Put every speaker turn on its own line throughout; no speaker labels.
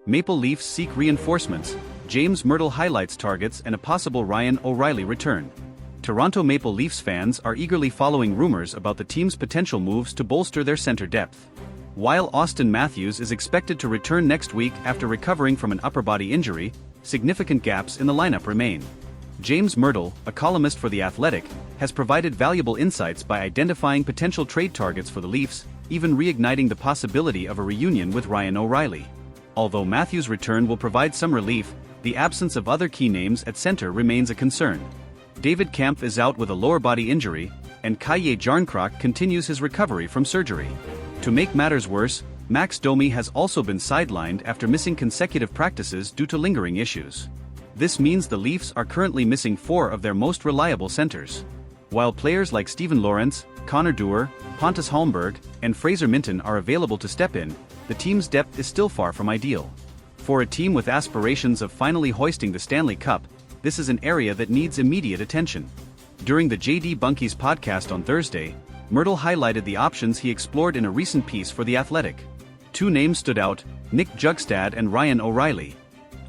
Maple Leafs seek reinforcements, James Myrtle highlights targets and a possible Ryan O'Reilly return. Toronto Maple Leafs fans are eagerly following rumors about the team's potential moves to bolster their center depth. While Auston Matthews is expected to return next week after recovering from an upper body injury, significant gaps in the lineup remain. James Myrtle, a columnist for The Athletic, has provided valuable insights by identifying potential trade targets for the Leafs, even reigniting the possibility of a reunion with Ryan O'Reilly. Although Matthews' return will provide some relief, the absence of other key names at center remains a concern. David Kampf is out with a lower body injury, and Kalle Jarnkrok continues his recovery from surgery. To make matters worse, Max Domi has also been sidelined after missing consecutive practices due to lingering issues. This means the Leafs are currently missing 4 of their most reliable centers. While players like Steven Lorentz, Connor Dewar, Pontus Holmberg, and Fraser Minton are available to step in, the team's depth is still far from ideal. For a team with aspirations of finally hoisting the Stanley Cup, this is an area that needs immediate attention. During the J.D. Bunke's podcast on Thursday, Myrtle highlighted the options he explored in a recent piece for The Athletic. 2 names stood out, Nick Jugstad and Ryan O'Reilly.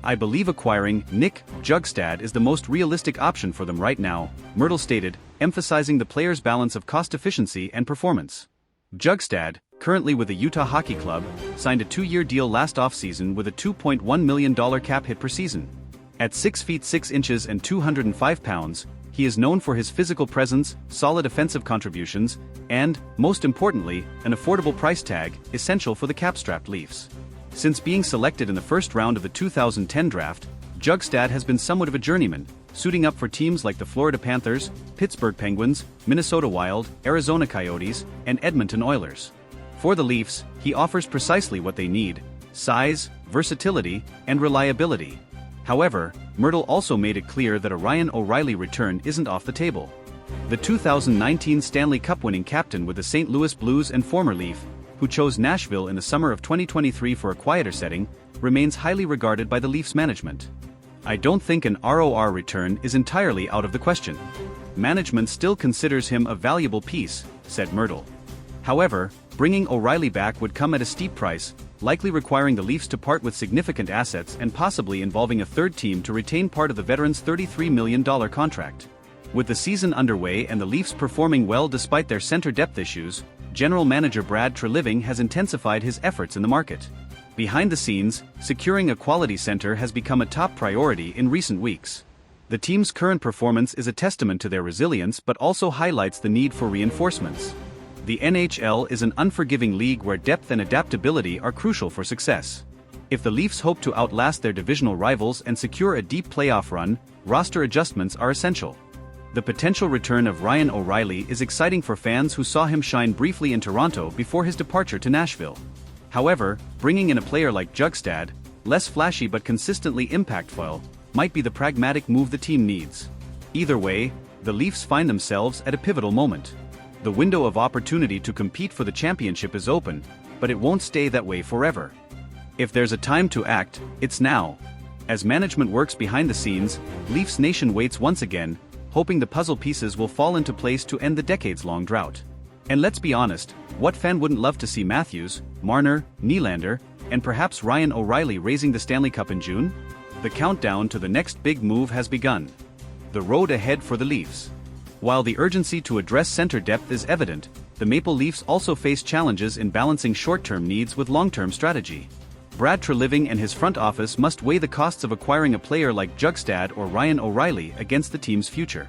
"I believe acquiring Nick Jugstad is the most realistic option for them right now," Myrtle stated, emphasizing the player's balance of cost efficiency and performance. Jugstad, currently with the Utah Hockey Club, signed a 2-year deal last offseason with a $2.1 million cap hit per season. At 6 feet 6 inches and 205 pounds, he is known for his physical presence, solid offensive contributions, and, most importantly, an affordable price tag, essential for the cap-strapped Leafs. Since being selected in the first round of the 2010 draft, Jugstad has been somewhat of a journeyman, suiting up for teams like the Florida Panthers, Pittsburgh Penguins, Minnesota Wild, Arizona Coyotes, and Edmonton Oilers. For the Leafs, he offers precisely what they need: size, versatility, and reliability. However, Myrtle also made it clear that a Ryan O'Reilly return isn't off the table. The 2019 Stanley Cup-winning captain with the St. Louis Blues and former Leaf, who chose Nashville in the summer of 2023 for a quieter setting, remains highly regarded by the Leafs management. "I don't think an ROR return is entirely out of the question. Management still considers him a valuable piece," said Myrtle. However, bringing O'Reilly back would come at a steep price, likely requiring the Leafs to part with significant assets and possibly involving a third team to retain part of the veteran's $33 million contract. With the season underway and the Leafs performing well despite their center depth issues, General Manager Brad Treliving has intensified his efforts in the market. Behind the scenes, securing a quality center has become a top priority in recent weeks. The team's current performance is a testament to their resilience but also highlights the need for reinforcements. The NHL is an unforgiving league where depth and adaptability are crucial for success. If the Leafs hope to outlast their divisional rivals and secure a deep playoff run, roster adjustments are essential. The potential return of Ryan O'Reilly is exciting for fans who saw him shine briefly in Toronto before his departure to Nashville. However, bringing in a player like Jugstad, less flashy but consistently impactful, might be the pragmatic move the team needs. Either way, the Leafs find themselves at a pivotal moment. The window of opportunity to compete for the championship is open, but it won't stay that way forever. If there's a time to act, it's now. As management works behind the scenes, Leafs Nation waits once again, hoping the puzzle pieces will fall into place to end the decades-long drought. And let's be honest, what fan wouldn't love to see Matthews, Marner, Nylander, and perhaps Ryan O'Reilly raising the Stanley Cup in June? The countdown to the next big move has begun. The road ahead for the Leafs. While the urgency to address center depth is evident, the Maple Leafs also face challenges in balancing short-term needs with long-term strategy. Brad Treliving and his front office must weigh the costs of acquiring a player like Jugstad or Ryan O'Reilly against the team's future.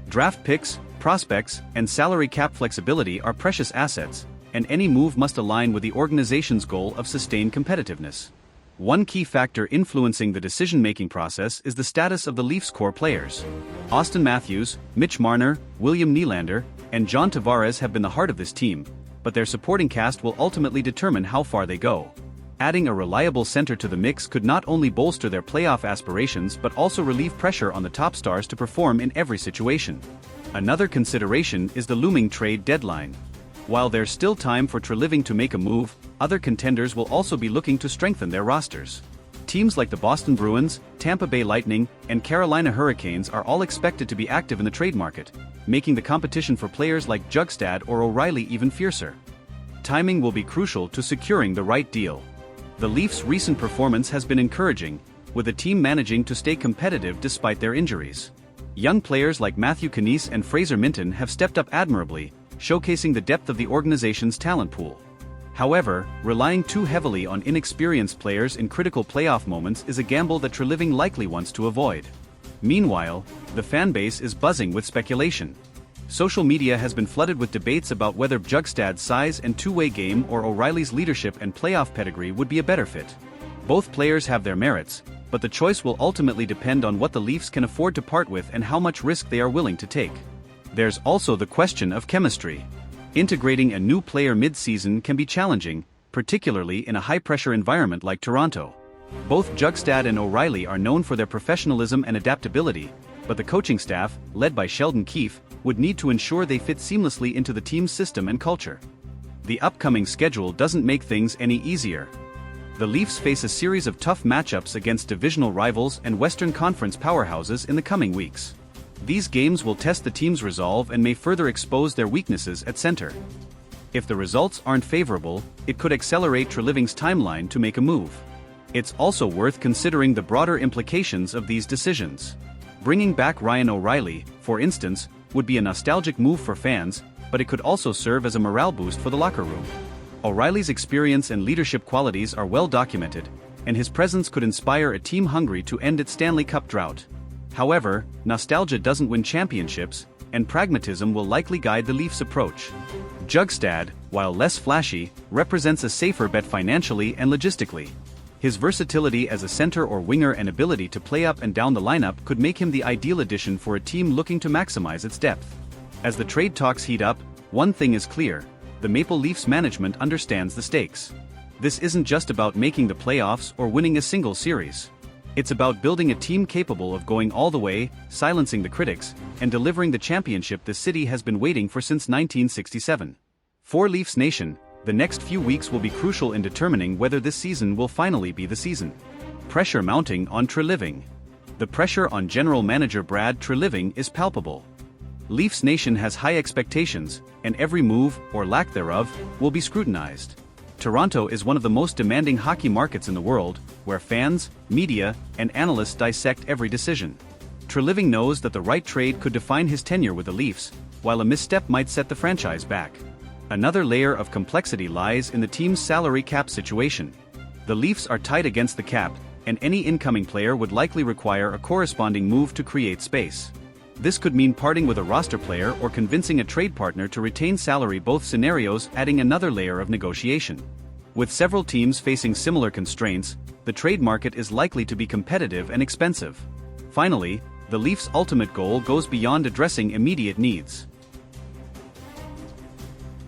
Draft picks, prospects, and salary cap flexibility are precious assets, and any move must align with the organization's goal of sustained competitiveness. One key factor influencing the decision-making process is the status of the Leafs' core players. Auston Matthews, Mitch Marner, William Nylander, and John Tavares have been the heart of this team, but their supporting cast will ultimately determine how far they go. Adding a reliable center to the mix could not only bolster their playoff aspirations but also relieve pressure on the top stars to perform in every situation. Another consideration is the looming trade deadline. While there's still time for Treliving to make a move, other contenders will also be looking to strengthen their rosters. Teams like the Boston Bruins, Tampa Bay Lightning, and Carolina Hurricanes are all expected to be active in the trade market, making the competition for players like Jugstad or O'Reilly even fiercer. Timing will be crucial to securing the right deal. The Leafs' recent performance has been encouraging, with the team managing to stay competitive despite their injuries. Young players like Matthew Knies and Fraser Minton have stepped up admirably, showcasing the depth of the organization's talent pool. However, relying too heavily on inexperienced players in critical playoff moments is a gamble that Treliving likely wants to avoid. Meanwhile, the fanbase is buzzing with speculation. Social media has been flooded with debates about whether Bjugstad's size and two-way game or O'Reilly's leadership and playoff pedigree would be a better fit. Both players have their merits, but the choice will ultimately depend on what the Leafs can afford to part with and how much risk they are willing to take. There's also the question of chemistry. Integrating a new player mid-season can be challenging, particularly in a high-pressure environment like Toronto. Both Bjugstad and O'Reilly are known for their professionalism and adaptability, but the coaching staff, led by Sheldon Keefe, would need to ensure they fit seamlessly into the team's system and culture. The upcoming schedule doesn't make things any easier. The Leafs face a series of tough matchups against divisional rivals and Western Conference powerhouses in the coming weeks. These games will test the team's resolve and may further expose their weaknesses at center. If the results aren't favorable, it could accelerate Treliving's timeline to make a move. It's also worth considering the broader implications of these decisions. Bringing back Ryan O'Reilly, for instance, would be a nostalgic move for fans, but it could also serve as a morale boost for the locker room. O'Reilly's experience and leadership qualities are well documented, and his presence could inspire a team hungry to end its Stanley Cup drought. However, nostalgia doesn't win championships, and pragmatism will likely guide the Leafs' approach. Bjugstad, while less flashy, represents a safer bet financially and logistically. His versatility as a center or winger and ability to play up and down the lineup could make him the ideal addition for a team looking to maximize its depth. As the trade talks heat up, one thing is clear: the Maple Leafs management understands the stakes. This isn't just about making the playoffs or winning a single series. It's about building a team capable of going all the way, silencing the critics, and delivering the championship the city has been waiting for since 1967. For Leafs Nation, the next few weeks will be crucial in determining whether this season will finally be the season. Pressure mounting on Treliving. The pressure on general manager Brad Treliving is palpable. Leafs Nation has high expectations, and every move, or lack thereof, will be scrutinized. Toronto is one of the most demanding hockey markets in the world, where fans, media, and analysts dissect every decision. Treliving knows that the right trade could define his tenure with the Leafs, while a misstep might set the franchise back. Another layer of complexity lies in the team's salary cap situation. The Leafs are tight against the cap, and any incoming player would likely require a corresponding move to create space. This could mean parting with a roster player or convincing a trade partner to retain salary, both scenarios adding another layer of negotiation. With several teams facing similar constraints, the trade market is likely to be competitive and expensive. Finally, the Leafs' ultimate goal goes beyond addressing immediate needs.